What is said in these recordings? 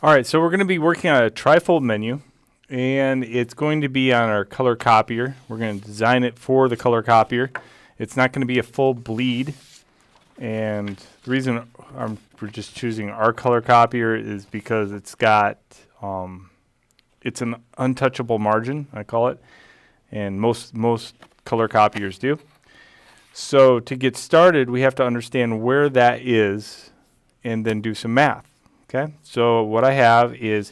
All right, so we're going to be working on a trifold menu, and it's going to be on our color copier. We're going to design it for the color copier. It's not going to be a full bleed, and the reason we're just choosing our color copier is because it's got it's an untouchable margin, I call it, and most color copiers do. So to get started, we have to understand where that is and then do some math. Okay, so what I have is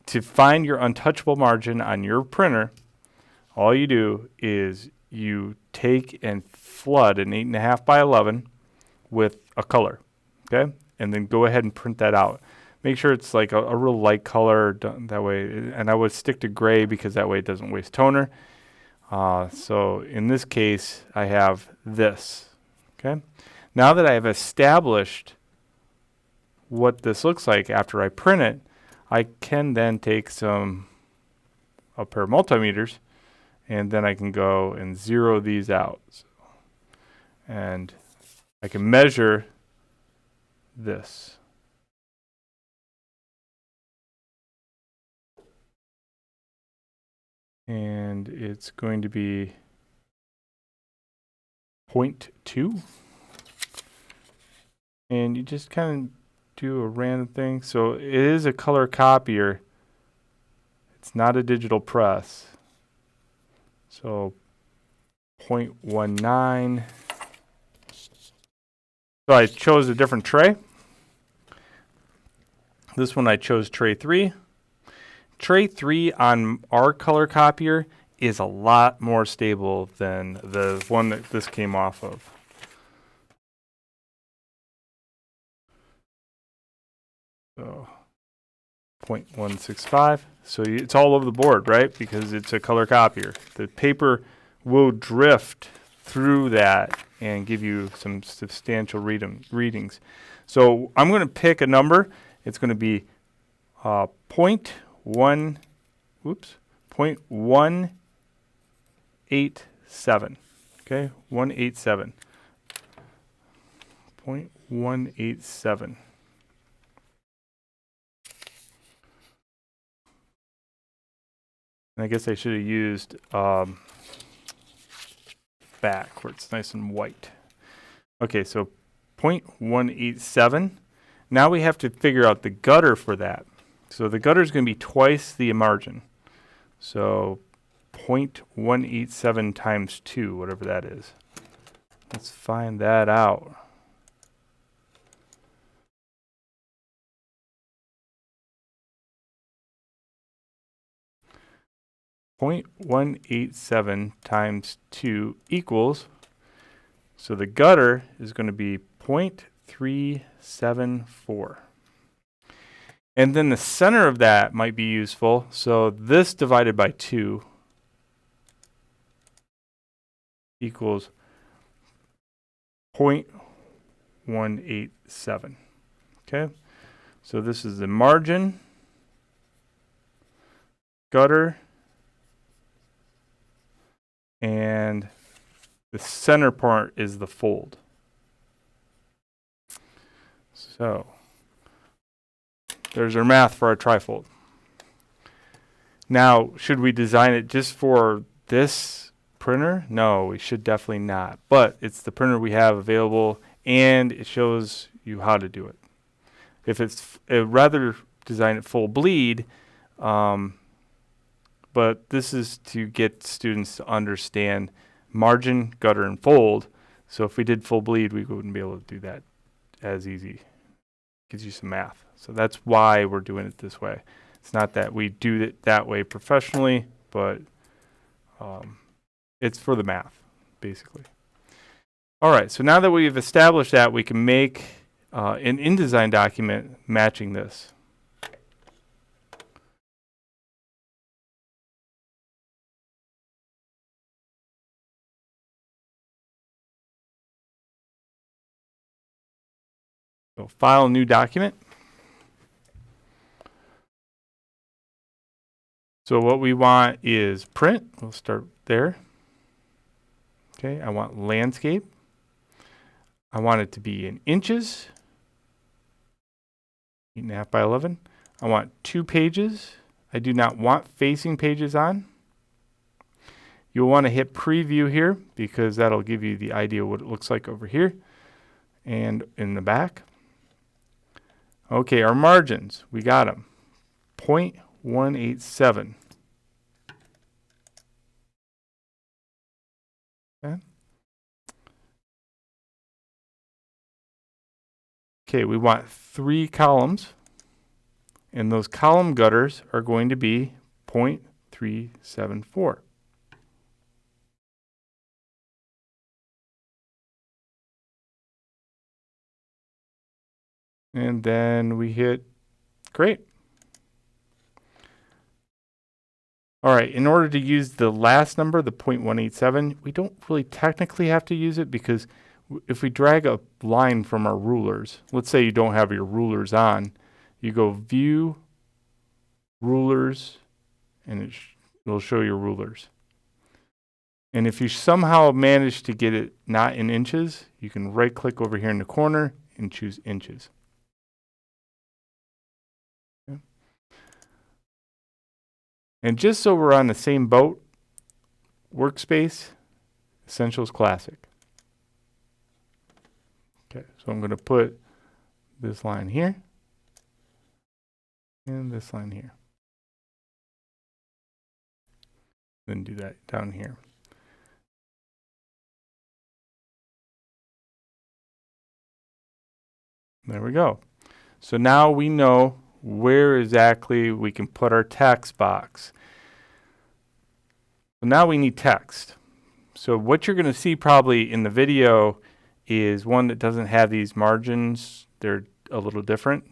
to find your untouchable margin on your printer, all you do is you take and flood an 8.5 by 11 with a color, okay? And then go ahead and print that out. Make sure it's like a real light color, that way, and I would stick to gray because that way it doesn't waste toner. So in this case, I have this, okay? Now that I have established what this looks like after I print it, I can then take a pair of multimeters, and then I can go and zero these out. And I can measure this. And it's going to be 0.2. And you just kind of do a random thing. So it is a color copier. It's not a digital press. So 0.19. So I chose a different tray. This one I chose tray 3. Tray 3 on our color copier is a lot more stable than the one that this came off of. So 0.165. So it's all over the board, right? Because it's a color copier. The paper will drift through that and give you some substantial readings. So I'm going to pick a number. It's going to be 0.187. Okay, 187. 0.187. And I guess I should have used back where it's nice and white. Okay, so 0.187. Now we have to figure out the gutter for that. So the gutter is going to be twice the margin. So 0.187 times 2, whatever that is. Let's find that out. .187 times 2 equals, so the gutter is going to be 0.374. And then the center of that might be useful. So this divided by 2 equals 0.187. Okay, so this is the margin, gutter, and the center part is the fold. So there's our math for our trifold. Now, should we design it just for this printer? No, we should definitely not. But it's the printer we have available, and it shows you how to do it. If it's rather design it full bleed, but this is to get students to understand margin, gutter, and fold. So if we did full bleed, we wouldn't be able to do that as easy. Gives you some math. So that's why we're doing it this way. It's not that we do it that way professionally, but it's for the math, basically. All right, so now that we've established that, we can make an InDesign document matching this. So file, new document. So what we want is print. We'll start there. Okay, I want landscape. I want it to be in inches. 8.5 by 11. I want 2 pages. I do not want facing pages on. You'll want to hit preview here because that'll give you the idea what it looks like over here and in the back. Okay, our margins, we got them. 0.187. Okay. Okay, we want 3 columns, and those column gutters are going to be 0.374. And then we hit great. All right, in order to use the last number, the 0.187, we don't really technically have to use it because if we drag a line from our rulers, let's say you don't have your rulers on, you go view, rulers, and it'll show your rulers. And if you somehow manage to get it not in inches, you can right click over here in the corner and choose inches. Okay. And just so we're on the same boat, Workspace, Essentials Classic. Okay, so I'm going to put this line here and this line here. Then do that down here. There we go. So now we know where exactly we can put our text box. So now we need text. So what you're going to see probably in the video is one that doesn't have these margins. They're a little different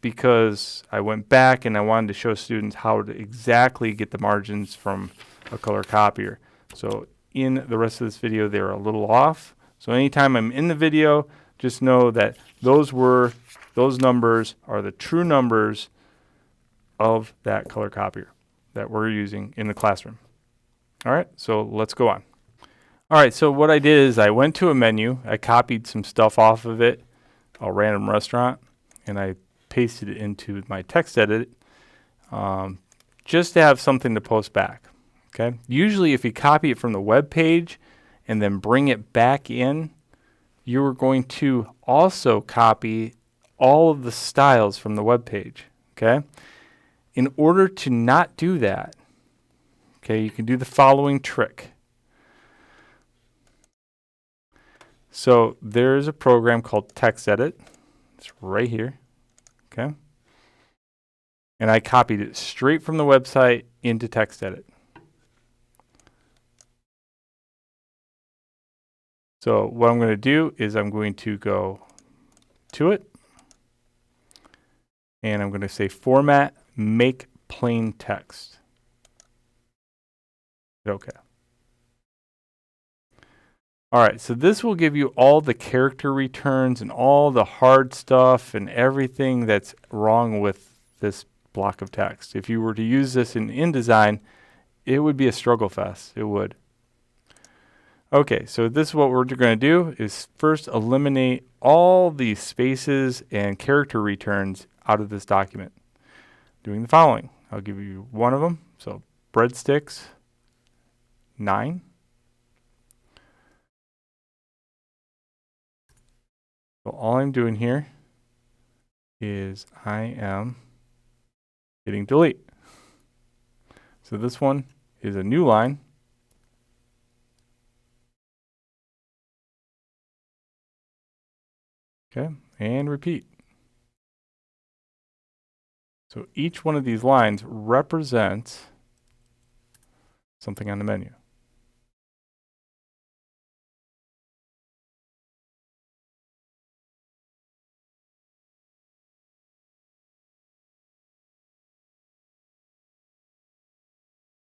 because I went back and I wanted to show students how to exactly get the margins from a color copier. So in the rest of this video, they're a little off. So anytime I'm in the video, just know that those numbers are the true numbers of that color copier that we're using in the classroom. All right, so let's go on. All right, so what I did is I went to a menu, I copied some stuff off of it, a random restaurant, and I pasted it into my text edit just to have something to post back. Okay. Usually if you copy it from the web page and then bring it back in, you're going to also copy all of the styles from the web page. Okay. In order to not do that, okay, you can do the following trick. So there's a program called Text Edit. It's right here. Okay. And I copied it straight from the website into Text Edit. So what I'm going to do is I'm going to go to it and I'm going to say Format, Make Plain Text. Okay. All right, so this will give you all the character returns and all the hard stuff and everything that's wrong with this block of text. If you were to use this in InDesign, it would be a struggle fest. It would. Okay, so this is what we're going to do is first eliminate all the spaces and character returns out of this document. Doing the following. I'll give you one of them. So breadsticks, 9. So all I'm doing here is I am hitting delete. So this one is a new line. Okay, and repeat. So each one of these lines represents something on the menu.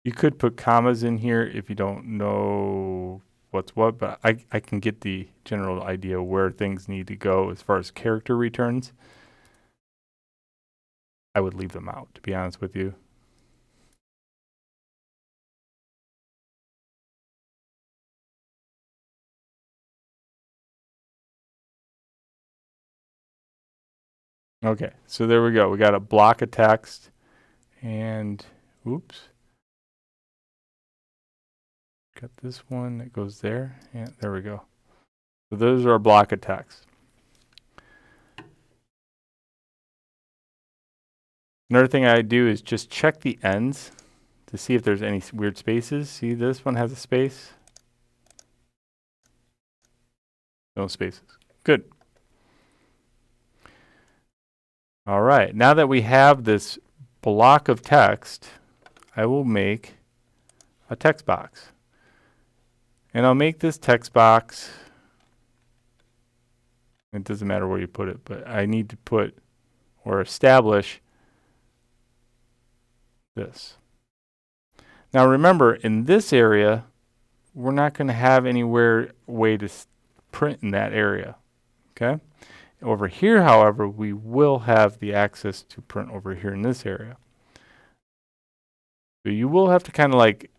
You could put commas in here if you don't know what's what, but I can get the general idea where things need to go as far as character returns. I would leave them out, to be honest with you. Okay, so there we go. We got a block of text and oops. Got this one that goes there. And there we go. So those are a block of text. Another thing I do is just check the ends to see if there's any weird spaces. See, this one has a space. No spaces. Good. All right, now that we have this block of text, I will make a text box. And I'll make this text box, it doesn't matter where you put it, but I need to put or establish this. Now remember, in this area, we're not going to have anywhere way to print in that area, okay? Over here, however, we will have the access to print over here in this area. So you will have to kind of like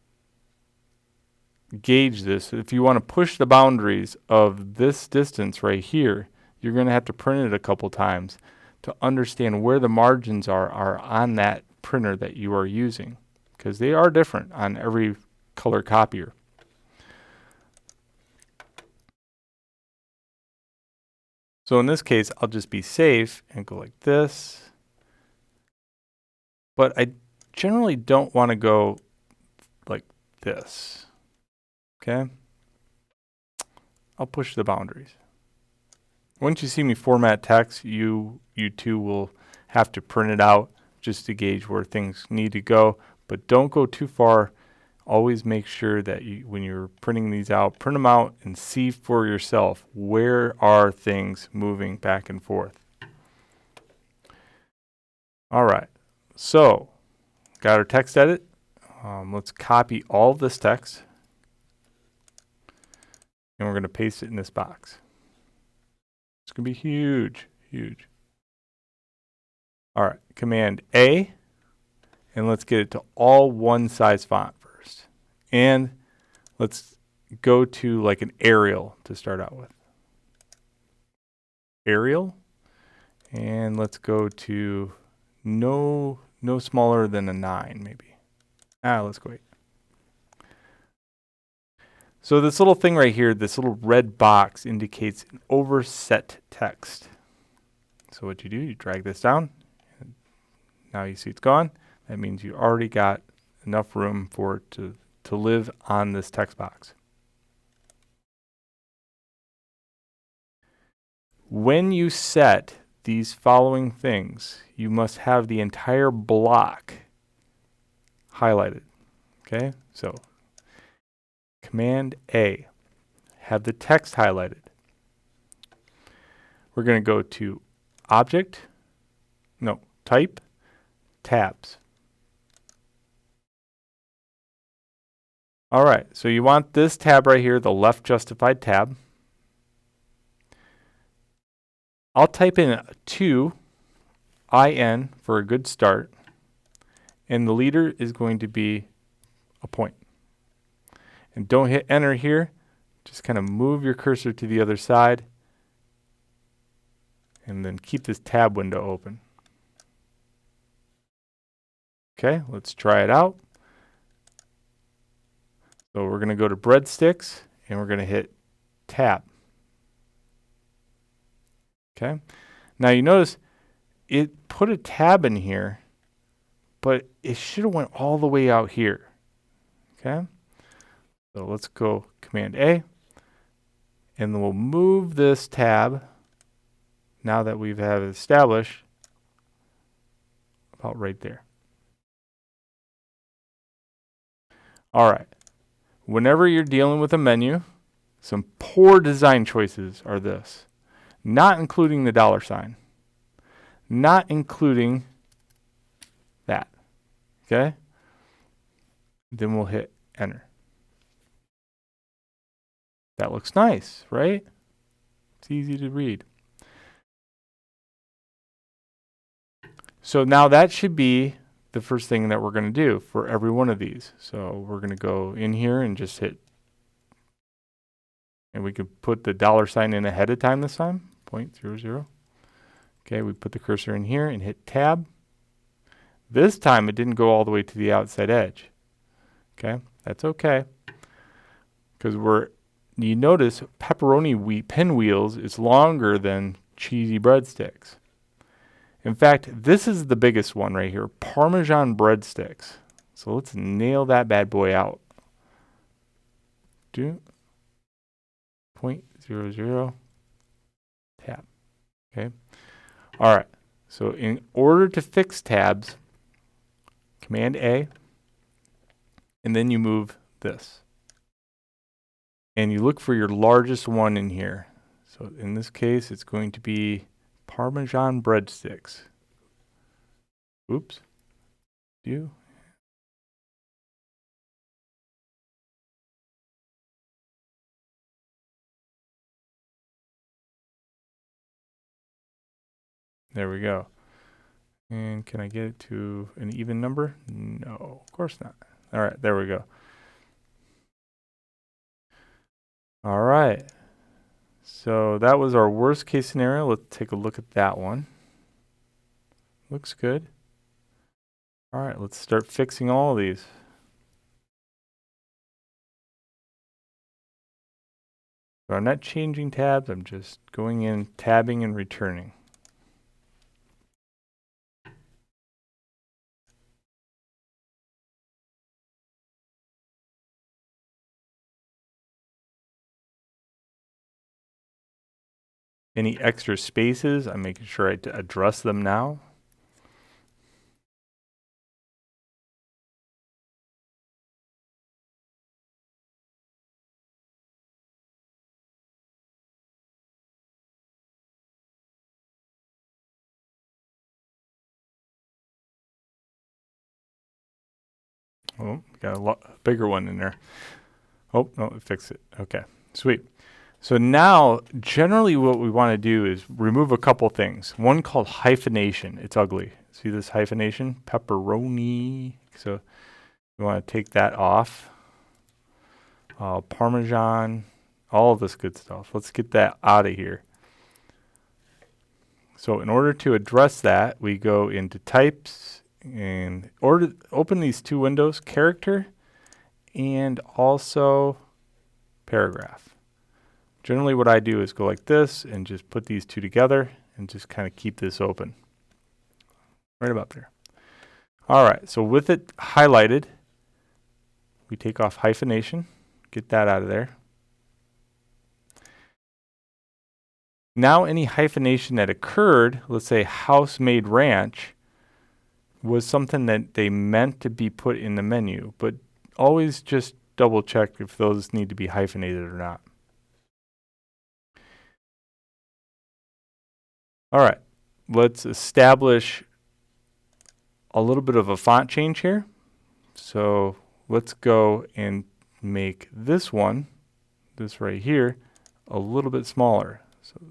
gauge this. If you want to push the boundaries of this distance right here, you're going to have to print it a couple times to understand where the margins are on that printer that you are using, because they are different on every color copier. So in this case, I'll just be safe and go like this. But I generally don't want to go like this. Okay? I'll push the boundaries. Once you see me format text, you too will have to print it out just to gauge where things need to go. But don't go too far. Always make sure that when you're printing these out, print them out and see for yourself where are things moving back and forth. All right, so got our text edit. Let's copy all of this text and we're going to paste it in this box. It's going to be huge, huge. All right, Command A, and let's get it to all one size font first. And let's go to like an Arial to start out with. Arial, and let's go to no smaller than a 9 maybe. Let's go 8. So this little thing right here, this little red box indicates an overset text. So what you do, you drag this down. And now you see it's gone. That means you already got enough room for it to live on this text box. When you set these following things, you must have the entire block highlighted. Okay, so Command A, have the text highlighted. We're going to go to Type, Tabs. All right, so you want this tab right here, the left justified tab. I'll type in 2 IN for a good start, and the leader is going to be a point. And don't hit enter here, just kind of move your cursor to the other side and then keep this tab window open. Okay, let's try it out. So we're going to go to breadsticks and we're going to hit tab. Okay, now you notice it put a tab in here, but it should have went all the way out here. Okay, so let's go Command A, and then we'll move this tab, now that we've had it established, about right there. All right, whenever you're dealing with a menu, some poor design choices are this. Not including the $sign. Not including that. Okay? Then we'll hit enter. That looks nice, right? It's easy to read. So now that should be the first thing that we're going to do for every one of these. So we're going to go in here and just hit, and we could put the $sign in ahead of time this time, 0.00. Okay, we put the cursor in here and hit tab. This time it didn't go all the way to the outside edge. Okay, that's okay. Because you notice pepperoni pinwheels is longer than cheesy breadsticks. In fact, this is the biggest one right here, Parmesan breadsticks. So let's nail that bad boy out. 2.00 tab. Okay. All right. So in order to fix tabs, Command A, and then you move this. And you look for your largest one in here. So in this case, it's going to be Parmesan breadsticks. Oops. There we go. And can I get it to an even number? No, of course not. All right, there we go. All right. So that was our worst case scenario. Let's take a look at that one. Looks good. All right, let's start fixing all of these. So I'm not changing tabs. I'm just going in, tabbing, and returning. Any extra spaces, I'm making sure I address them now. Oh, got a bigger one in there. Oh, no, it fixed it. Okay, sweet. So now, generally what we want to do is remove a couple things. One called hyphenation. It's ugly. See this hyphenation? Pepperoni. So we want to take that off. Parmesan, all of this good stuff. Let's get that out of here. So in order to address that, we go into types and open these two windows, character and also paragraph. Generally what I do is go like this and just put these two together and just kind of keep this open. Right about there. All right, so with it highlighted, we take off hyphenation, get that out of there. Now any hyphenation that occurred, let's say house made ranch, was something that they meant to be put in the menu, but always just double check if those need to be hyphenated or not. All right, let's establish a little bit of a font change here. So let's go and make this one, this right here, a little bit smaller. So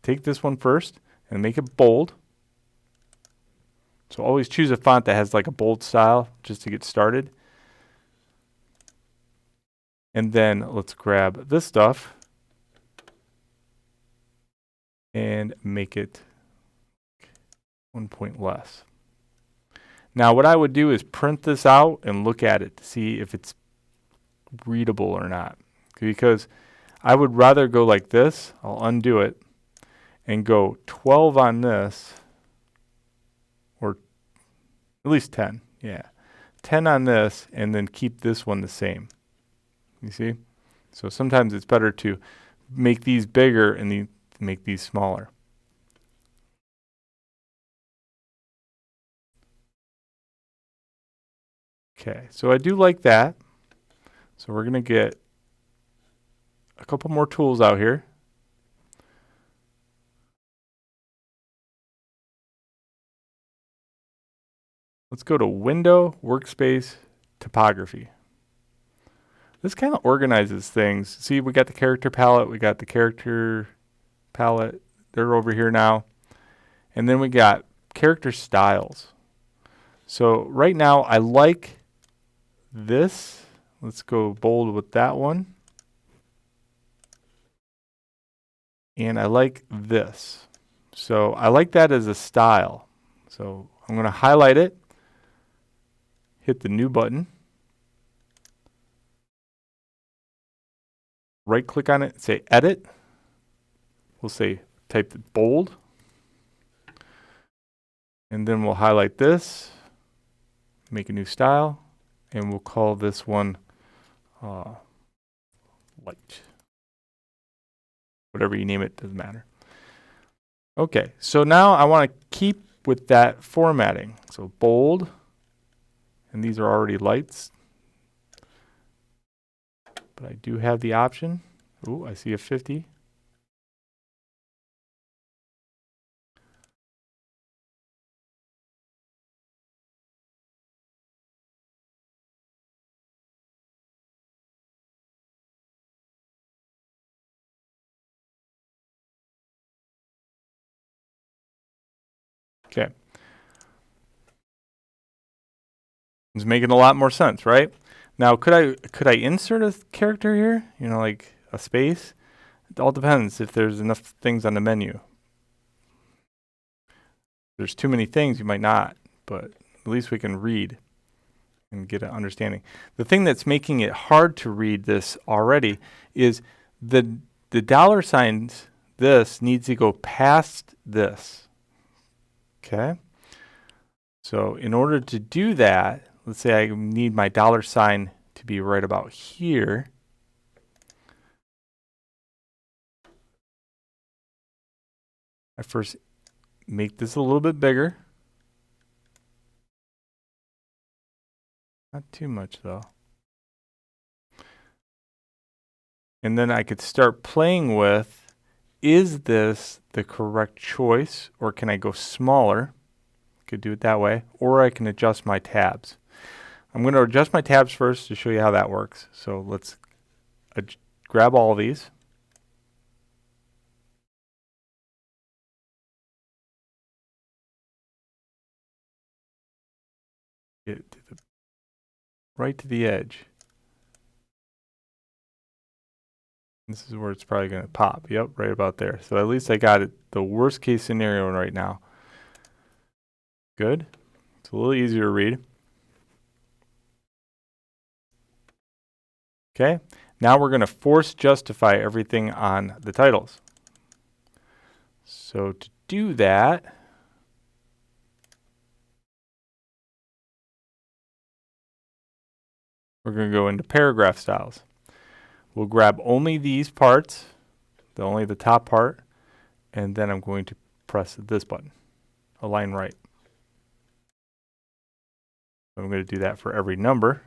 take this one first and make it bold. So always choose a font that has like a bold style just to get started. And then let's grab this stuff and make it 1 point less. Now what I would do is print this out and look at it to see if it's readable or not. Because I would rather go like this, I'll undo it, and go 12 on this, or at least 10, yeah. 10 on this, and then keep this one the same. You see? So sometimes it's better to make these bigger and make these smaller. Okay, so I do like that. So we're going to get a couple more tools out here. Let's go to Window, Workspace, Typography. This kind of organizes things. See, we got the character palette, we got the character palette. They're over here now. And then we got character styles. So right now I like this. Let's go bold with that one. And I like this. So I like that as a style. So I'm going to highlight it, hit the new button, right click on it, say edit. We'll say type bold. And then we'll highlight this, make a new style, and we'll call this one light. Whatever you name it, doesn't matter. Okay, so now I want to keep with that formatting. So bold, and these are already lights. But I do have the option. Ooh, I see a 50. Okay. It's making a lot more sense, right? Now, could I insert a character here? You know, like a space? It all depends if there's enough things on the menu. If there's too many things, you might not, but at least we can read and get an understanding. The thing that's making it hard to read this already is the dollar signs, this needs to go past this. Okay? So in order to do that, let's say I need my dollar sign to be right about here. I first make this a little bit bigger. Not too much though. And then I could start playing with, is this the correct choice, or can I go smaller? Could do it that way, or I can adjust my tabs. I'm going to adjust my tabs first to show you how that works. So let's grab all of these. Get it to right to the edge. This is where it's probably going to pop. Yep, right about there. So at least I got it, the worst case scenario right now. Good. It's a little easier to read. Okay. Now we're going to force justify everything on the titles. So to do that, we're going to go into paragraph styles. We'll grab only these parts, only the top part, and then I'm going to press this button, align right. I'm going to do that for every number.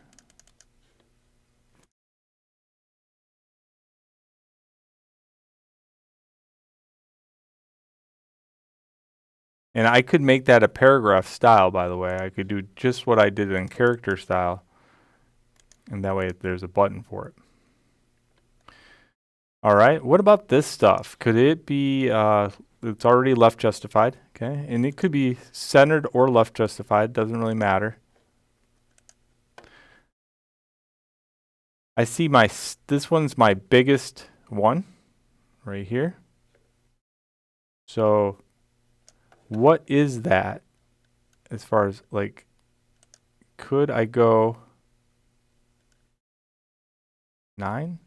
And I could make that a paragraph style, by the way. I could do just what I did in character style, and that way there's a button for it. All right, what about this stuff? Could it be, it's already left justified, okay? And it could be centered or left justified, doesn't really matter. I see this one's my biggest one right here. So what is that as far as like, could I go 9?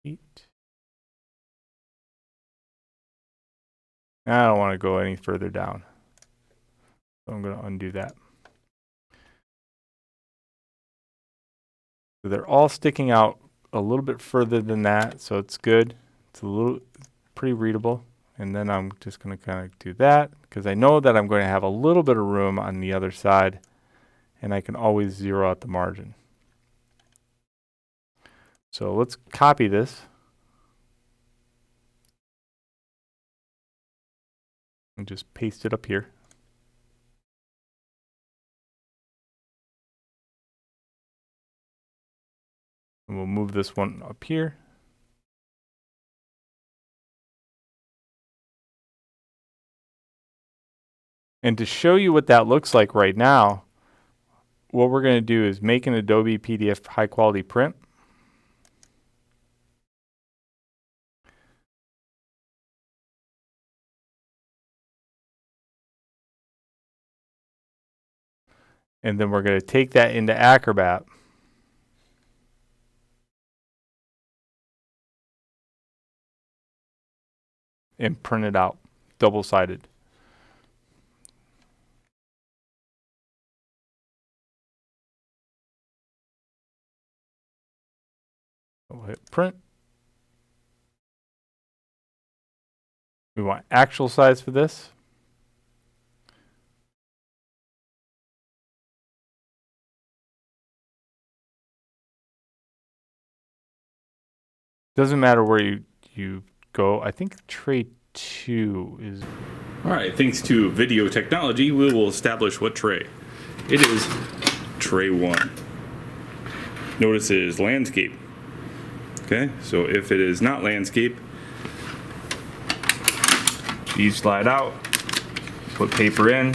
8? I don't want to go any further down. So I'm going to undo that. So they're all sticking out a little bit further than that, so it's good. It's a little pretty readable. And then I'm just going to kind of do that because I know that I'm going to have a little bit of room on the other side, and I can always zero out the margin. So let's copy this. And just paste it up here. And we'll move this one up here. And to show you what that looks like right now, what we're going to do is make an Adobe PDF high quality print. And then we're going to take that into Acrobat and print it out, double-sided. We'll hit print. We want actual size for this. Doesn't matter where you go. I think tray 2 is... All right, thanks to video technology, we will establish what tray. It is tray 1. Notice it is landscape. Okay, so if it is not landscape, you slide out, put paper in,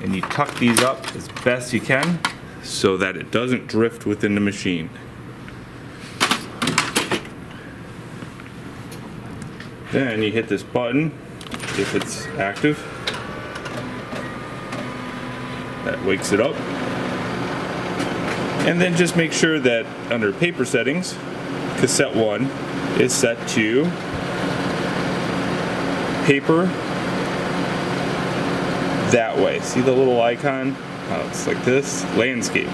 and you tuck these up as best you can so that it doesn't drift within the machine. Then you hit this button if it's active. That wakes it up. And then just make sure that under paper settings, cassette 1 is set to paper that way. See the little icon? It's like this, landscape.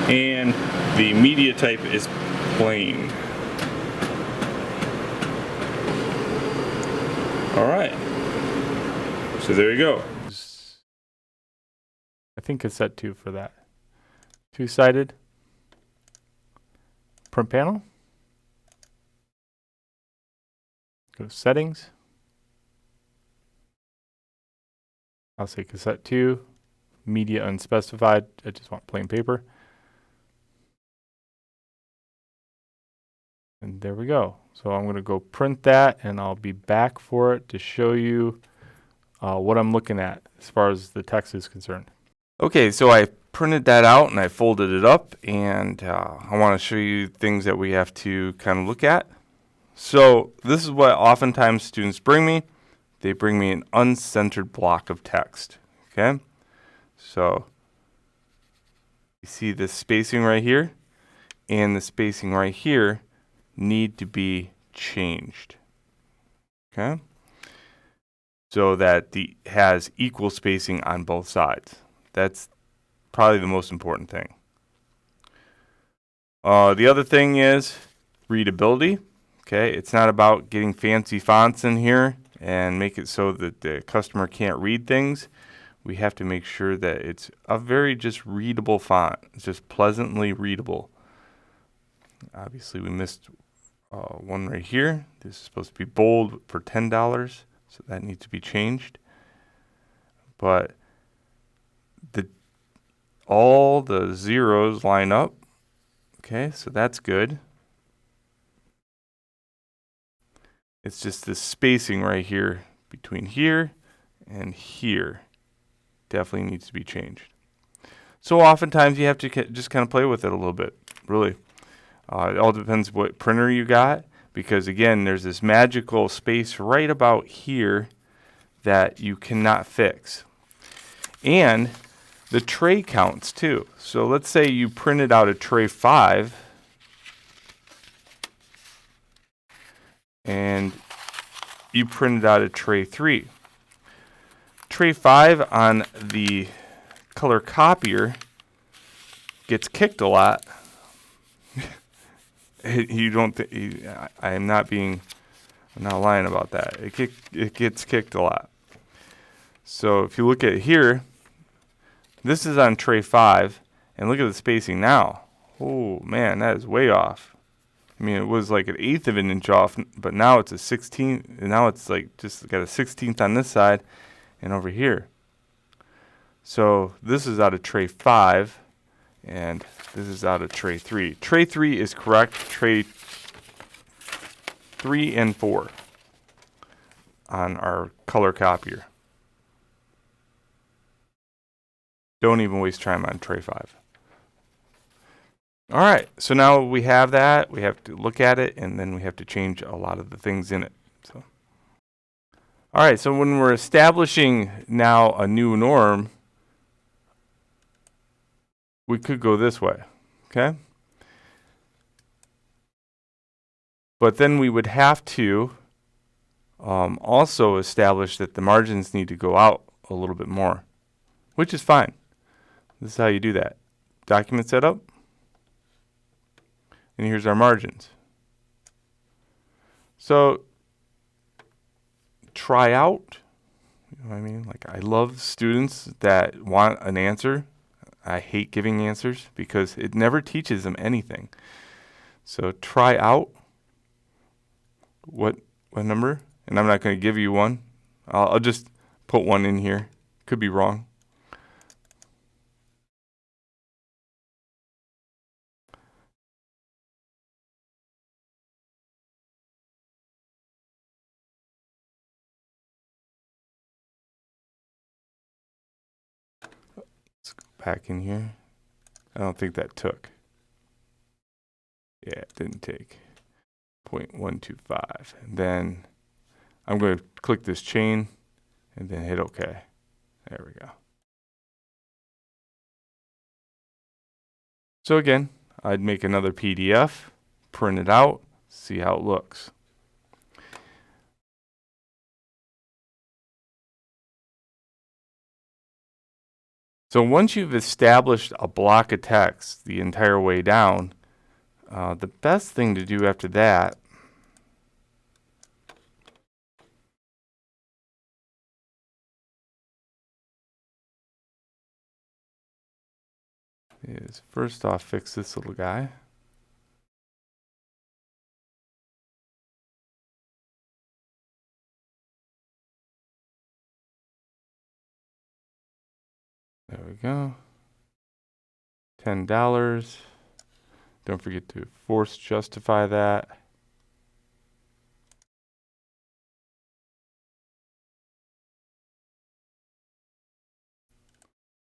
And the media type is plain. All right. So there you go. I think cassette 2 for that. Two-sided. Print panel. Go to settings. I'll say cassette 2. Media unspecified. I just want plain paper. And there we go. So I'm going to go print that, and I'll be back for it to show you what I'm looking at as far as the text is concerned. Okay, so I printed that out and I folded it up, and I want to show you things that we have to kind of look at. So this is what oftentimes students bring me. They bring me an uncentered block of text. Okay, so you see this spacing right here and the spacing right here need to be changed. Okay, so that has equal spacing on both sides. That's probably the most important thing. The other thing is readability. Okay, it's not about getting fancy fonts in here and make it so that the customer can't read things. We have to make sure that it's a very just readable font. It's just pleasantly readable. Obviously, we missed one right here. This is supposed to be bold for $10, so that needs to be changed. But all the zeros line up. Okay, so that's good. It's just this spacing right here between here and here definitely needs to be changed. So oftentimes you have to just kind of play with it a little bit, really. It all depends what printer you got, because again, there's this magical space right about here that you cannot fix. And the tray counts too. So let's say you printed out a tray 5 and you printed out a tray 3. Tray 5 on the color copier gets kicked a lot. You don't I'm not lying about that. It gets kicked a lot. So if you look at here, this is on tray 5, and look at the spacing now. Oh man, that is way off. I mean, it was like 1/8 of an inch off, but now it's a 16th, and now it's like just got a 16th on this side and over here. So this is out of tray 5, and this is out of tray 3. Tray 3 is correct. Tray 3 and 4 on our color copier. Don't even waste time on tray 5. All right, so now we have that. We have to look at it, and then we have to change a lot of the things in it. So, All right, so when we're establishing now a new norm, we could go this way, okay? But then we would have to also establish that the margins need to go out a little bit more, which is fine. This is how you do that. Document setup, and here's our margins. So try out, you know what I mean? Like, I love students that want an answer. I hate giving answers because it never teaches them anything. So try out what number, and I'm not going to give you one. I'll just put one in here. Could be wrong. Let's go back in here. I don't think that took. Yeah, it didn't take. 0.125. And then I'm going to click this chain and then hit OK. There we go. So again, I'd make another PDF, print it out, see how it looks. So once you've established a block of text the entire way down, the best thing to do after that is first off fix this little guy. There we go. $10. Don't forget to force justify that.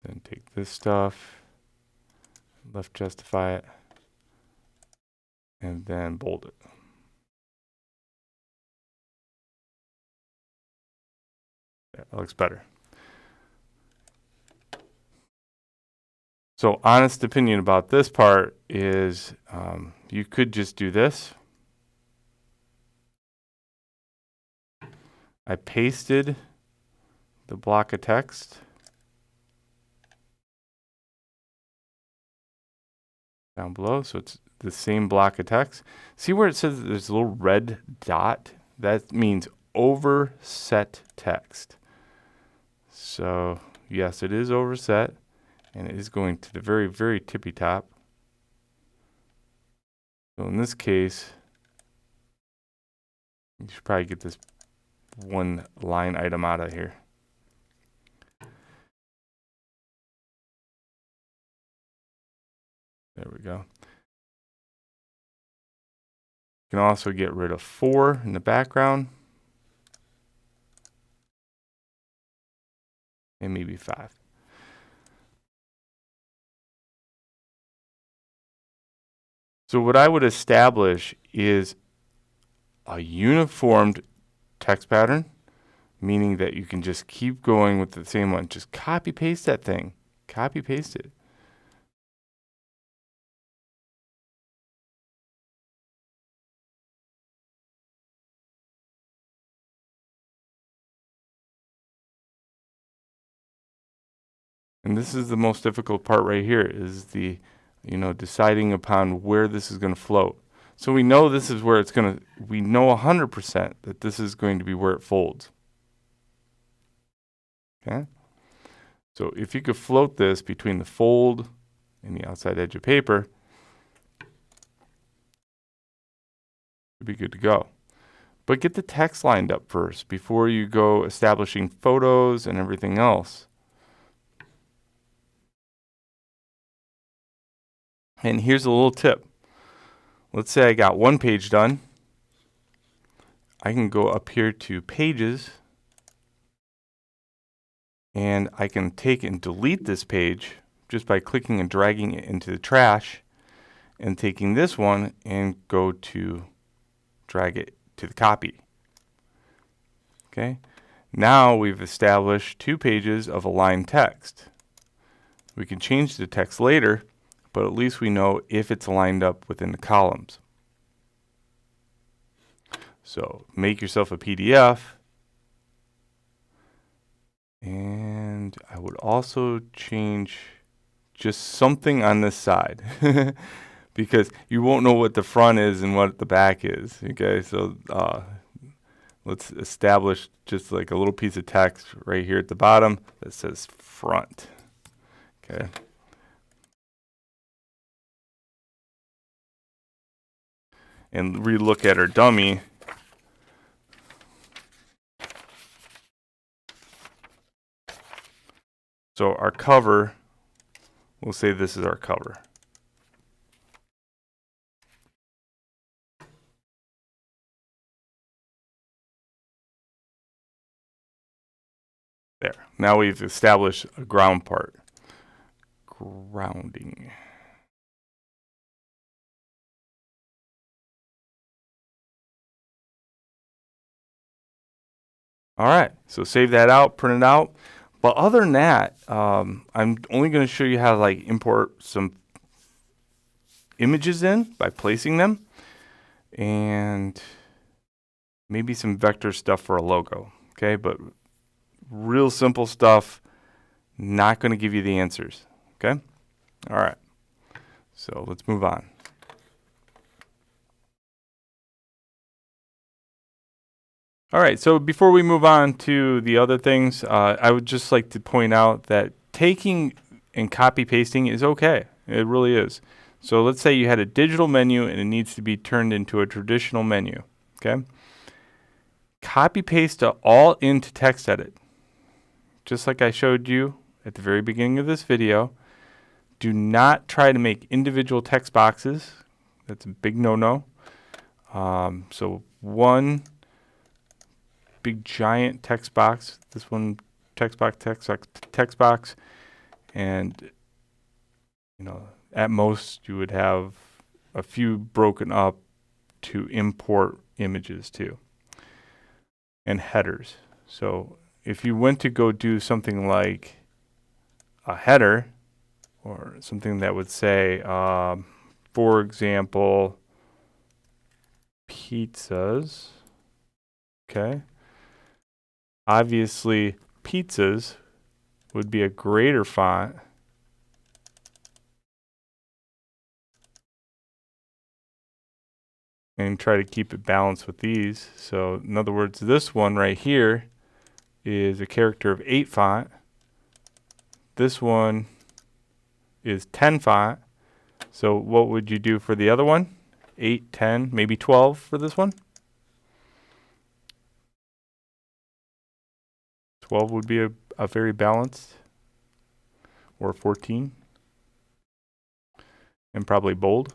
Then take this stuff, left justify it, and then bold it. Yeah, that looks better. So honest opinion about this part is you could just do this. I pasted the block of text. Down below, so it's the same block of text. See where it says there's a little red dot? That means overset text. So yes, it is overset, and it is going to the very, very tippy top. So in this case, you should probably get this one line item out of here. There we go. You can also get rid of 4 in the background. And maybe 5. So what I would establish is a uniformed text pattern, meaning that you can just keep going with the same one. Just copy paste that thing. Copy paste it. And this is the most difficult part right here, is the, deciding upon where this is going to float. So we know this is where it's going to, we know 100% that this is going to be where it folds. Okay? So if you could float this between the fold and the outside edge of paper, it'd be good to go. But get the text lined up first before you go establishing photos and everything else. And here's a little tip. Let's say I got one page done. I can go up here to Pages, and I can take and delete this page just by clicking and dragging it into the trash, and taking this one and go to drag it to the copy. Okay. Now we've established 2 pages of aligned text. We can change the text later, but at least we know if it's lined up within the columns. So make yourself a PDF. And I would also change just something on this side because you won't know what the front is and what the back is. Okay, so let's establish just like a little piece of text right here at the bottom that says front. Okay. And relook at our dummy. So our cover, we'll say this is our cover. There. Now we've established a ground part. Grounding. All right, so save that out, print it out. But other than that, I'm only going to show you how to like import some images in by placing them, and maybe some vector stuff for a logo. Okay, but real simple stuff. Not going to give you the answers. Okay, all right. So let's move on. All right, so before we move on to the other things, I would just like to point out that taking and copy pasting is okay. It really is. So let's say you had a digital menu and it needs to be turned into a traditional menu. Okay. Copy paste all into TextEdit. Just like I showed you at the very beginning of this video. Do not try to make individual text boxes. That's a big no-no. So one big giant text box, this one text box, and you know, at most you would have a few broken up to import images to, and headers. So if you went to go do something like a header or something that would say, for example, pizzas, okay. Obviously, pizzas would be a greater font and try to keep it balanced with these. So in other words, this one right here is a character of 8 font. This one is 10 font. So what would you do for the other one? 8, 10, maybe 12 for this one? 12 would be a very balanced, or 14, and probably bold.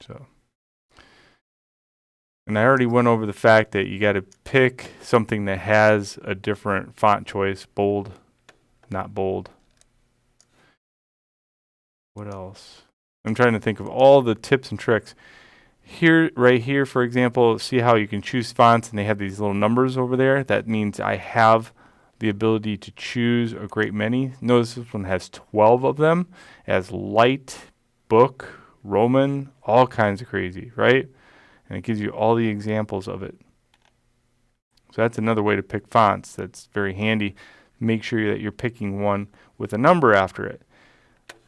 So, and I already went over the fact that you got to pick something that has a different font choice, bold, not bold. What else? I'm trying to think of all the tips and tricks. Here, right here, for example, see how you can choose fonts and they have these little numbers over there? That means I have the ability to choose a great many. Notice this one has 12 of them, as light, book, Roman, all kinds of crazy, right? And it gives you all the examples of it. So that's another way to pick fonts that's very handy. Make sure that you're picking one with a number after it.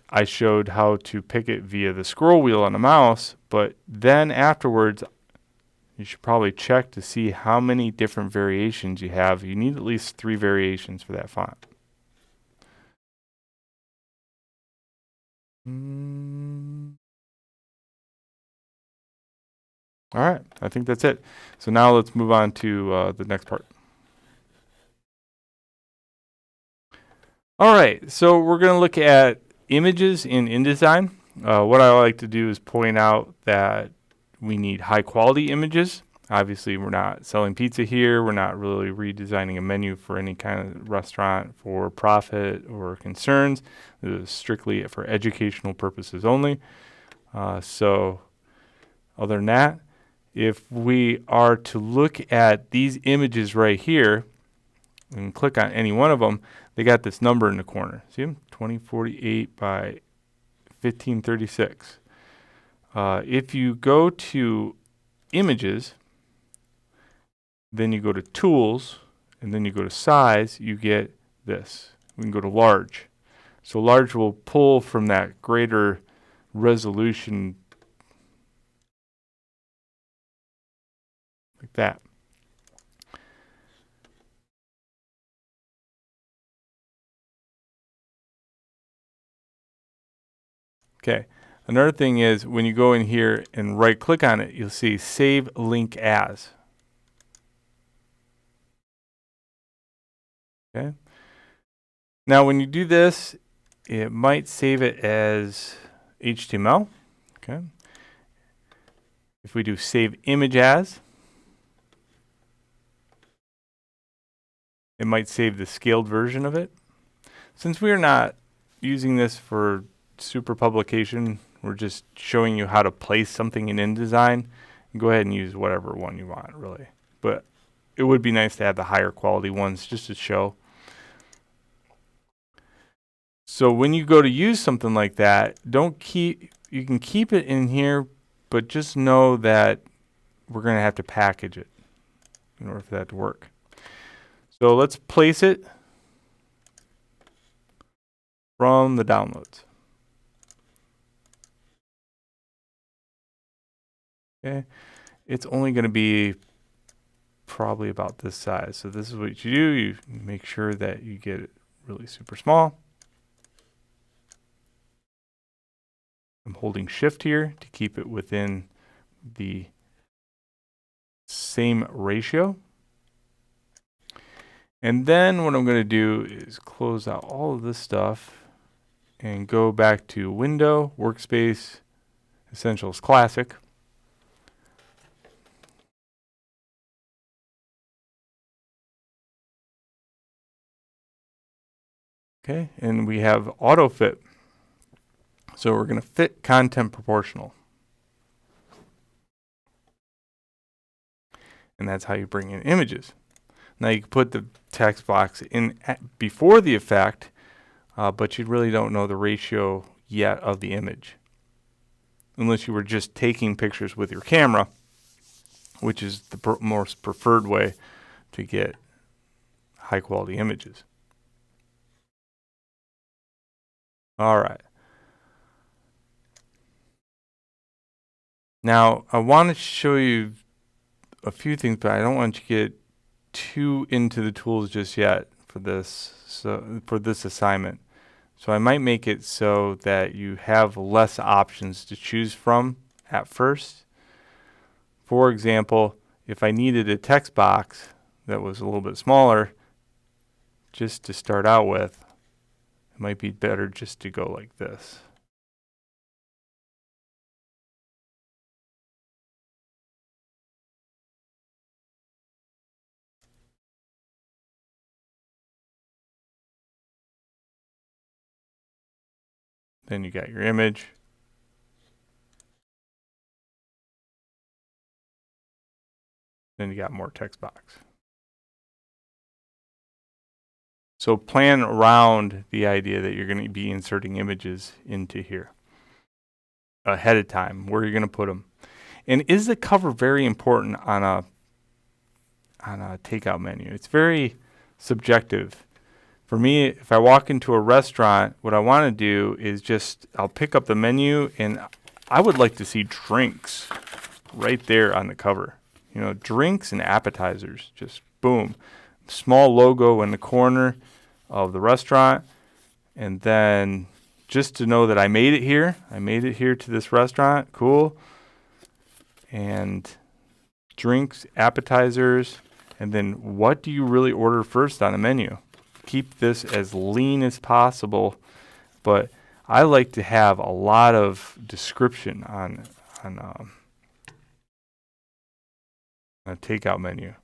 I showed how to pick it via the scroll wheel on the mouse, but then afterwards, you should probably check to see how many different variations you have. You need at least 3 variations for that font. All right, I think that's it. So now let's move on to the next part. All right, so we're going to look at images in InDesign. What I like to do is point out that we need high quality images. Obviously, we're not selling pizza here. We're not really redesigning a menu for any kind of restaurant for profit or concerns. This is strictly for educational purposes only. So other than that, if we are to look at these images right here and click on any one of them, they got this number in the corner. See them? 2048 by 1536. If you go to images, then you go to tools, and then you go to size, you get this. We can go to large. So large will pull from that greater resolution like that. Okay. Another thing is when you go in here and right click on it, you'll see save link as. Okay. Now when you do this, it might save it as HTML. Okay. If we do save image as, it might save the scaled version of it. Since we're not using this for super publication, we're just showing you how to place something in InDesign. Go ahead and use whatever one you want, really. But it would be nice to have the higher quality ones just to show. So when you go to use something like that, you can keep it in here, but just know that we're going to have to package it in order for that to work. So let's place it from the downloads. Okay, it's only going to be probably about this size. So this is what you do. You make sure that you get it really super small. I'm holding shift here to keep it within the same ratio. And then what I'm going to do is close out all of this stuff and go back to Window, Workspace, Essentials Classic. Okay, and we have auto fit. So we're going to fit content proportional. And that's how you bring in images. Now you can put the text box in before the effect, but you really don't know the ratio yet of the image. Unless you were just taking pictures with your camera, which is the most preferred way to get high quality images. All right. Now, I want to show you a few things, but I don't want you to get too into the tools just yet for this. So for this assignment, so I might make it so that you have less options to choose from at first. For example, if I needed a text box that was a little bit smaller, just to start out with, it might be better just to go like this. Then you got your image. Then you got more text box. So plan around the idea that you're going to be inserting images into here ahead of time, where you're going to put them. And is the cover very important on a takeout menu? It's very subjective. For me, if I walk into a restaurant, what I want to do is I'll pick up the menu, and I would like to see drinks right there on the cover. You know, drinks and appetizers, just boom. Small logo in the corner of the restaurant, and then just to know that I made it here. I made it here to this restaurant. Cool. And drinks, appetizers, and then what do you really order first on the menu? Keep this as lean as possible, but I like to have a lot of description on a takeout menu.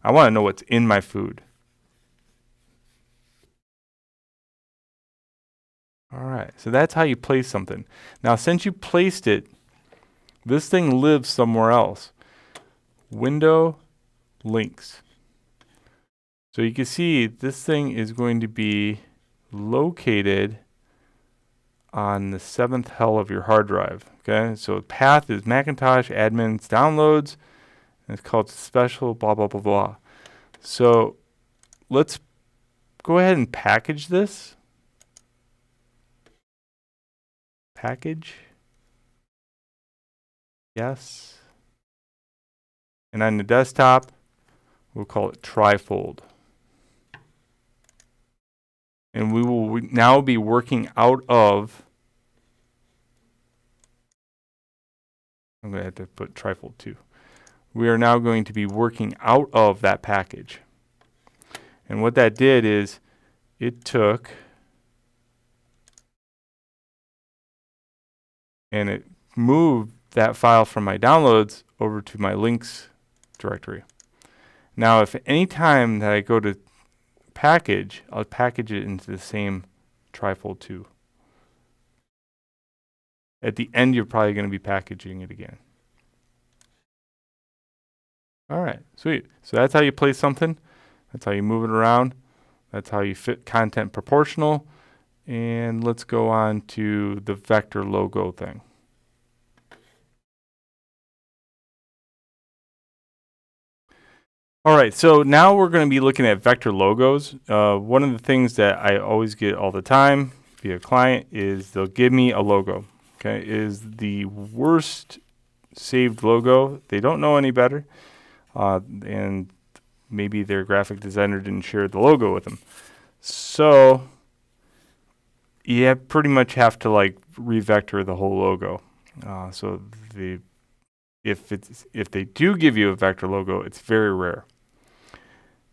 I want to know what's in my food. All right, so that's how you place something. Now, since you placed it, this thing lives somewhere else. window links. So you can see this thing is going to be located on the 7th hell of your hard drive. Okay, so path is Macintosh admins downloads, and it's called special blah blah blah blah. So let's go ahead and package this. Package. Yes. And on the desktop, we'll call it Trifold. And we will now be working out of, I'm going to have to put Trifold 2. We are now going to be working out of that package. And what that did is it took and it moved that file from my downloads over to my links directory. Now, if any time that I go to package, I'll package it into the same Trifold 2. At the end, you're probably going to be packaging it again. All right, sweet. So that's how you place something. That's how you move it around. That's how you fit content proportional. And let's go on to the vector logo thing. All right, so now we're going to be looking at vector logos. One of the things that I always get all the time via client is they'll give me a logo. Okay, it is the worst saved logo. They don't know any better, and maybe their graphic designer didn't share the logo with them. So you pretty much have to like revector the whole logo. So if they do give you a vector logo, it's very rare.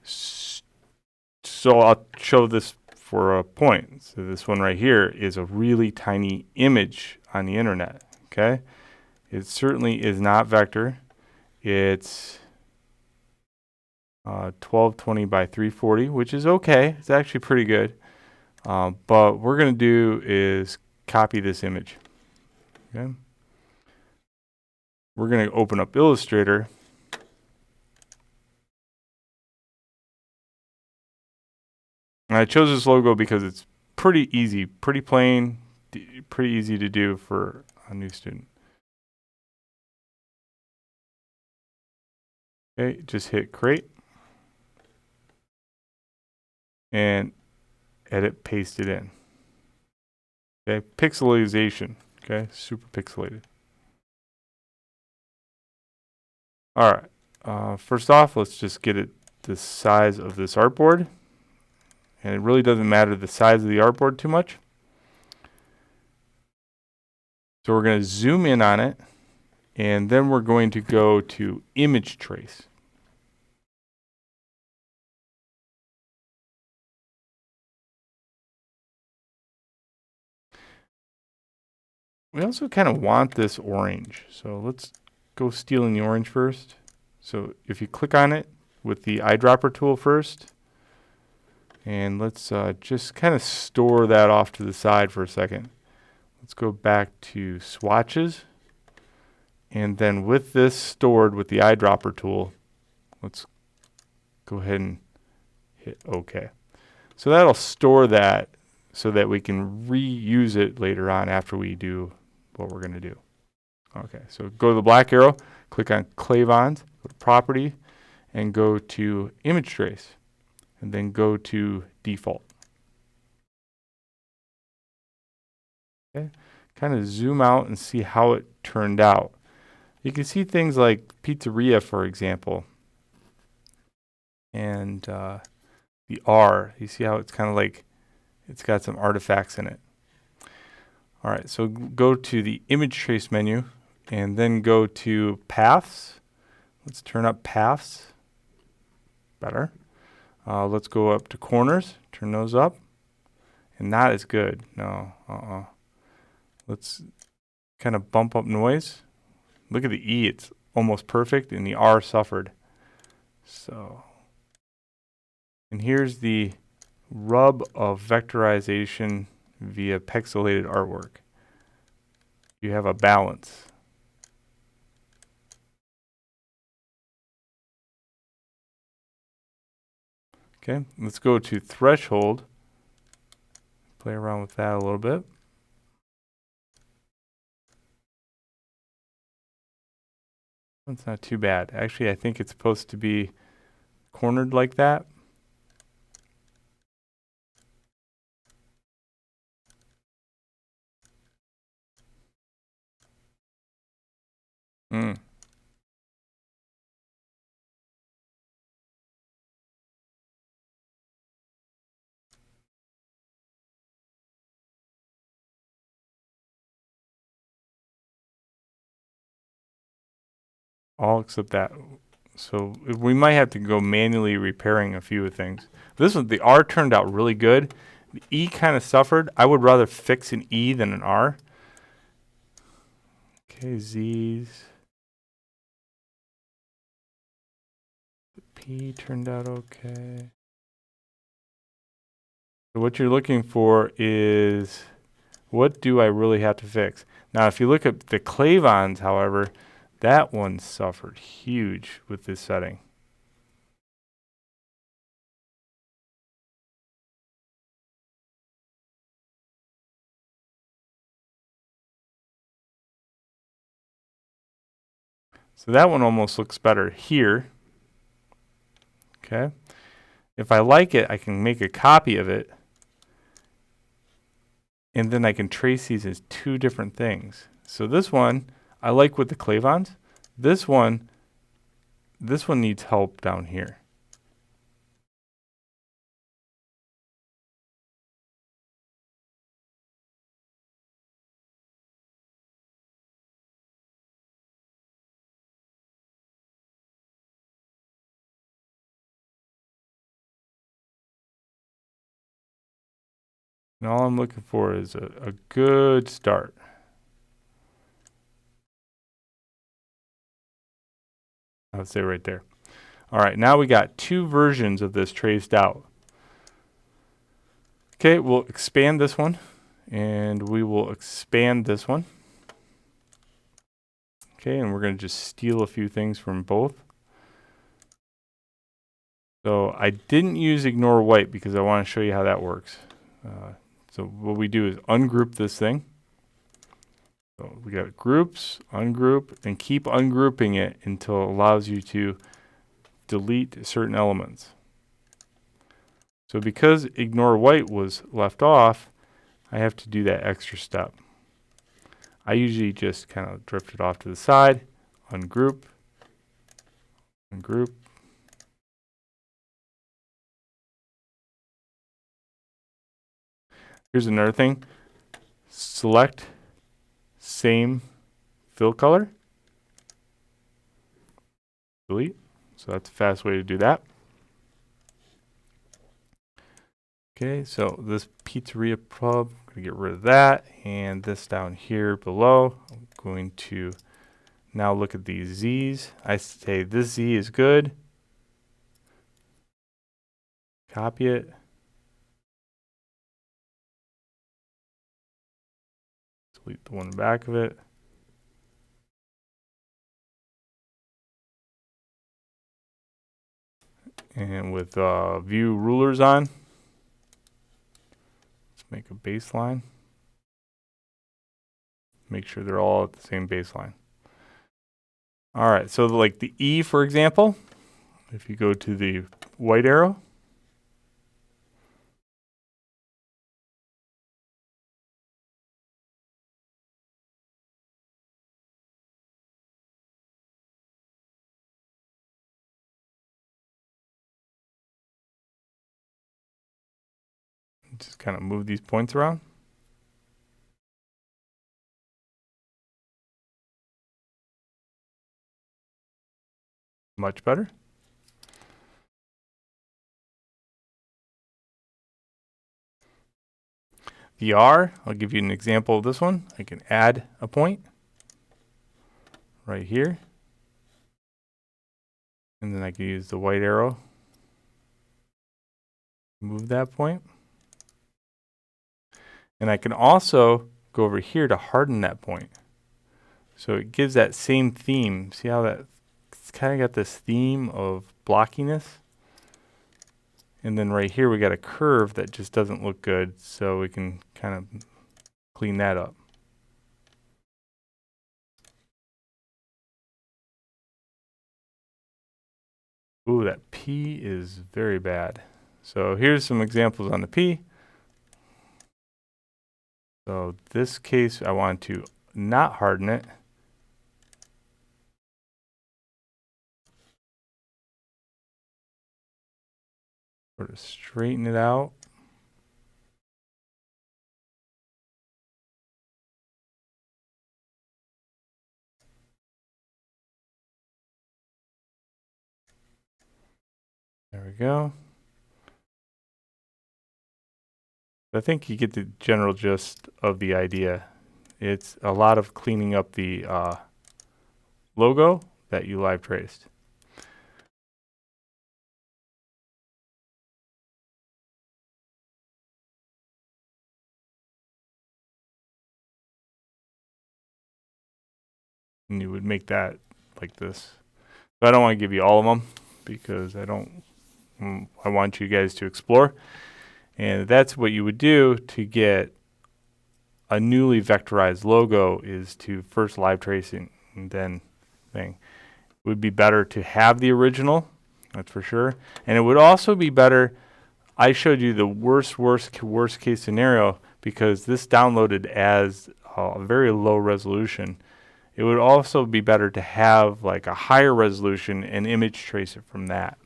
So I'll show this for a point. So this one right here is a really tiny image on the internet. Okay, it certainly is not vector. It's 1220 by 340, which is okay. It's actually pretty good. But what we're going to do is copy this image. Okay, we're going to open up Illustrator. And I chose this logo because it's pretty easy, pretty plain, pretty easy to do for a new student. Okay, just hit create and edit, paste it in. Okay, pixelization. Okay, super pixelated. All right, first off, let's just get it the size of this artboard. And it really doesn't matter the size of the artboard too much. So we're going to zoom in on it, and then we're going to go to image trace. We also kind of want this orange. So let's go stealing the orange first. So if you click on it with the eyedropper tool first, and let's just kind of store that off to the side for a second. Let's go back to swatches. And then with this stored with the eyedropper tool, let's go ahead and hit OK. So that'll store that so that we can reuse it later on after we do what we're going to do. Okay, so go to the black arrow, click on Clavons, go to Property, and go to Image Trace. And then go to default. Okay, kind of zoom out and see how it turned out. You can see things like pizzeria, for example, and the R. You see how it's kind of like it's got some artifacts in it. All right, so go to the image trace menu and then go to paths. Let's turn up paths. Better. Let's go up to corners, turn those up, and not as good. No, Let's kind of bump up noise. Look at the E, it's almost perfect, and the R suffered. So, and here's the rub of vectorization via pixelated artwork. You have a balance. Okay, let's go to threshold. Play around with that a little bit. That's not too bad. Actually, I think it's supposed to be cornered like that. Mm. All except that. So we might have to go manually repairing a few things. This one, the R turned out really good. The E kind of suffered. I would rather fix an E than an R. Okay, Z's. The P turned out okay. So what you're looking for is, what do I really have to fix? Now, if you look at the clavons, however, that one suffered huge with this setting. So that one almost looks better here. Okay. If I like it, I can make a copy of it. And then I can trace these as two different things. So this one, I like with the clavons. This one needs help down here. And all I'm looking for is a good start. I would say right there. All right, now we got two versions of this traced out. Okay, we'll expand this one, and we will expand this one. Okay, and we're going to just steal a few things from both. So I didn't use ignore white because I want to show you how that works. So what we do is ungroup this thing. So we got groups, ungroup, and keep ungrouping it until it allows you to delete certain elements. So because ignore white was left off, I have to do that extra step. I usually just kind of drift it off to the side, ungroup, ungroup. Here's another thing. Select same fill color. Delete. So that's a fast way to do that. Okay, so this pizzeria pub, I'm going to get rid of that. And this down here below, I'm going to now look at these Z's. I say this Z is good. Copy it. Delete the one back of it. And with view rulers on, let's make a baseline. Make sure they're all at the same baseline. All right, so like the E, for example, if you go to the white arrow, just kind of move these points around. Much better. The R, I'll give you an example of this one. I can add a point right here. And then I can use the white arrow. Move that point. And I can also go over here to harden that point. So it gives that same theme. See how that it's kind of got this theme of blockiness? And then right here we got a curve that just doesn't look good, so we can kind of clean that up. Ooh, that P is very bad. So here's some examples on the P. So this case, I want to not harden it. Sort of straighten it out. There we go. I think you get the general gist of the idea. It's a lot of cleaning up the logo that you live traced. And you would make that like this. But I don't want to give you all of them because I want you guys to explore. And that's what you would do to get a newly vectorized logo, is to first live tracing and then thing. It would be better to have the original, that's for sure. And it would also be better, I showed you the worst case scenario because this downloaded as a very low resolution. It would also be better to have like a higher resolution and image trace it from that.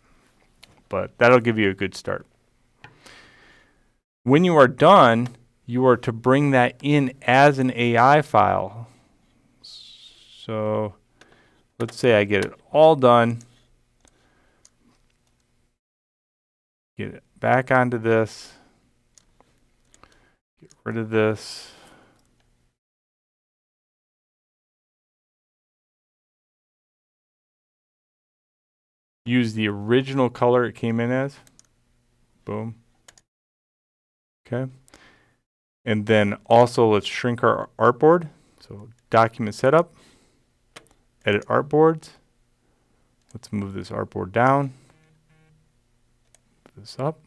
But that'll give you a good start. When you are done, you are to bring that in as an AI file. So let's say I get it all done. Get it back onto this. Get rid of this. Use the original color it came in as. Boom. Okay. And then also let's shrink our artboard. So document setup, edit artboards. Let's move this artboard down. Move this up.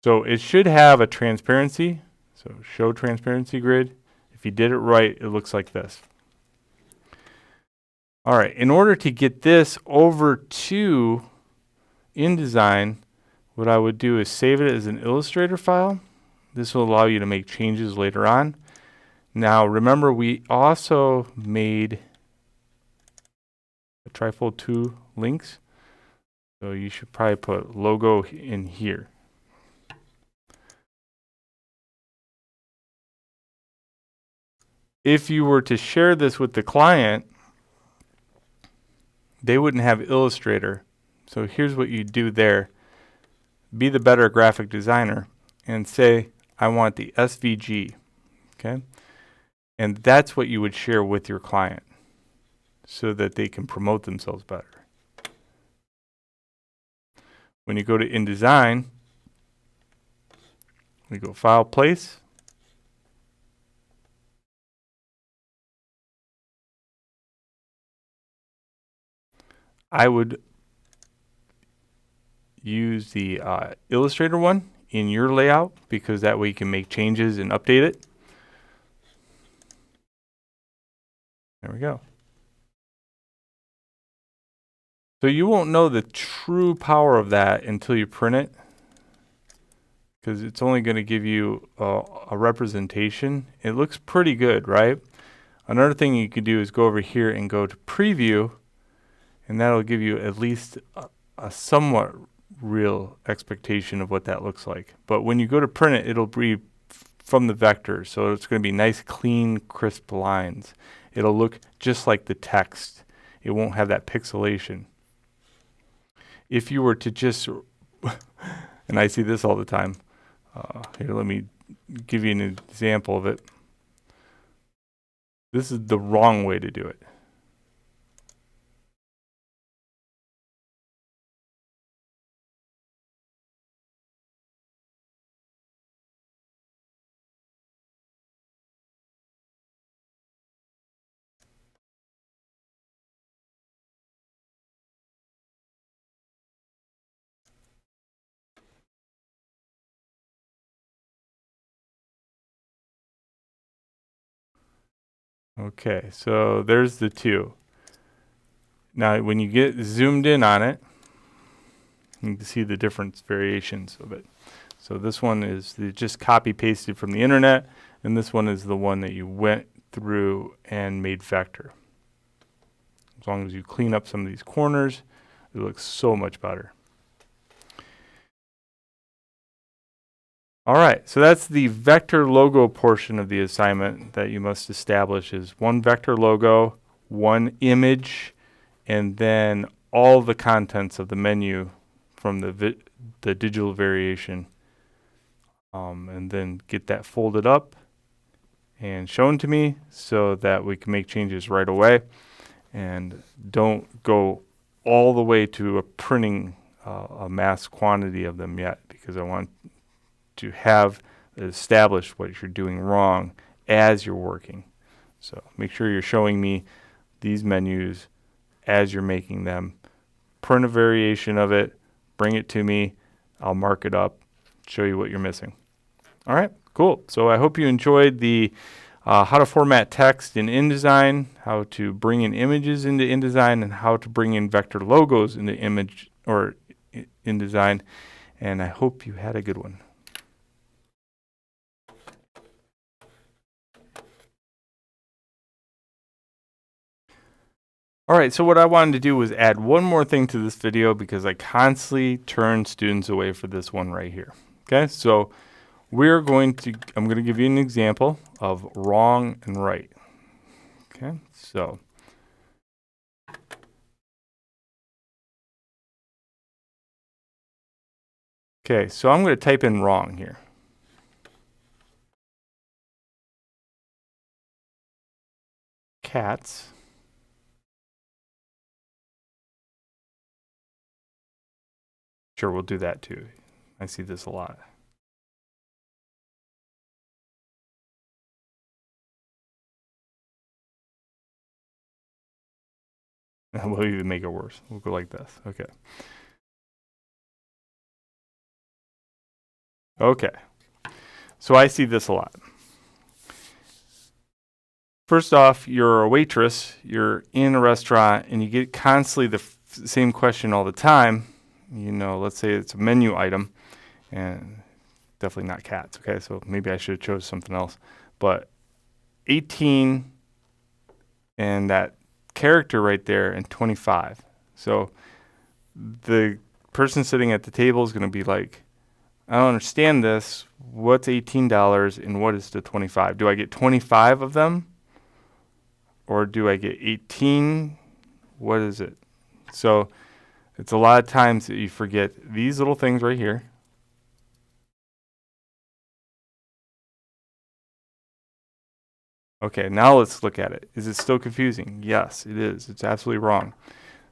So it should have a transparency. So show transparency grid. If you did it right, it looks like this. All right, in order to get this over to InDesign, what I would do is save it as an Illustrator file. This will allow you to make changes later on. Now, remember, we also made a Trifold 2 links. So you should probably put logo in here. If you were to share this with the client, they wouldn't have Illustrator. So here's what you do there. Be the better graphic designer and say, I want the SVG, okay? And that's what you would share with your client so that they can promote themselves better. When you go to InDesign, we go File, Place. I would use the Illustrator one in your layout because that way you can make changes and update it. There we go. So you won't know the true power of that until you print it, because it's only going to give you a representation. It looks pretty good, right? Another thing you could do is go over here and go to Preview, and that'll give you at least a somewhat real expectation of what that looks like. But when you go to print it, it'll be from the vector, so it's going to be nice, clean, crisp lines. It'll look just like the text. It won't have that pixelation. If you were to just, and I see this all the time. Here, let me give you an example of it. This is the wrong way to do it. Okay, so there's the two. Now, when you get zoomed in on it, you can see the different variations of it. So this one is just copy pasted from the internet, and this one is the one that you went through and made vector. As long as you clean up some of these corners, it looks so much better. All right, so that's the vector logo portion of the assignment that you must establish is one vector logo, one image, and then all the contents of the menu from the digital variation. And then get that folded up and shown to me so that we can make changes right away. And don't go all the way to printing a mass quantity of them yet, because I want to have established what you're doing wrong as you're working. So make sure you're showing me these menus as you're making them. Print a variation of it, bring it to me, I'll mark it up, show you what you're missing. All right, cool. So I hope you enjoyed the how to format text in InDesign, how to bring in images into InDesign, and how to bring in vector logos into image or InDesign. And I hope you had a good one. All right, so what I wanted to do was add one more thing to this video because I constantly turn students away for this one right here. Okay, so I'm going to give you an example of wrong and right. Okay, so I'm going to type in wrong here. Cats. Sure, we'll do that too. I see this a lot. We'll even make it worse. We'll go like this. Okay. Okay. So I see this a lot. First off, you're a waitress, you're in a restaurant, and you get constantly the same question all the time. You know, let's say it's a menu item, and definitely not cats, okay? So maybe I should have chose something else. But 18 and that character right there and 25. So the person sitting at the table is going to be like, I don't understand this. What's $18 and what is the 25? Do I get 25 of them? Or do I get 18? What is it? So it's a lot of times that you forget these little things right here. Okay, now let's look at it. Is it still confusing? Yes, it is. It's absolutely wrong.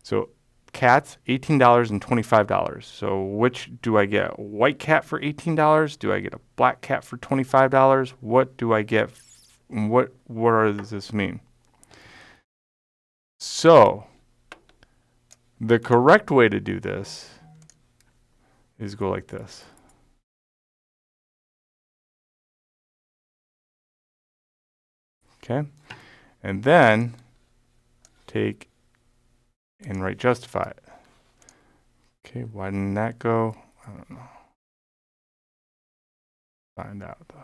So cats, $18 and $25. So which do I get? A white cat for $18? Do I get a black cat for $25? What do I get? What does this mean? So the correct way to do this is go like this. Okay, and then take and write justify it. Okay, why didn't that go? I don't know. Find out though.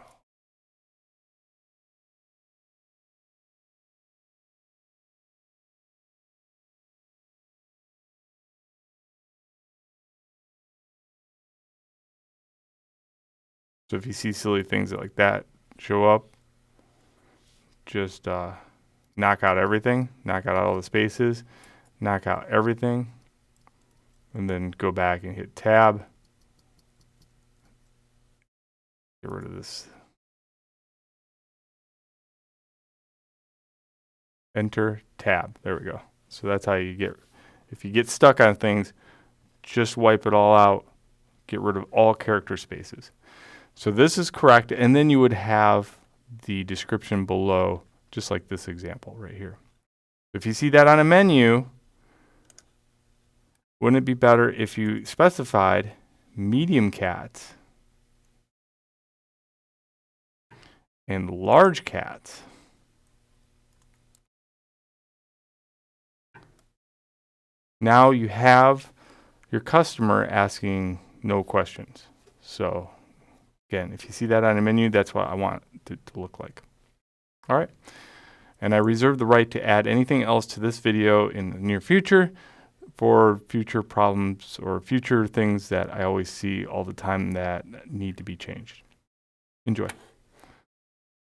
So if you see silly things like that show up, just knock out everything, knock out all the spaces, knock out everything, and then go back and hit tab. Get rid of this. Enter, tab. There we go. So that's how you get, if you get stuck on things, just wipe it all out, get rid of all character spaces. So this is correct, and then you would have the description below, just like this example right here. If you see that on a menu, wouldn't it be better if you specified medium cats and large cats? Now you have your customer asking no questions. So again, if you see that on a menu, that's what I want it to look like. All right. And I reserve the right to add anything else to this video in the near future for future problems or future things that I always see all the time that need to be changed. Enjoy.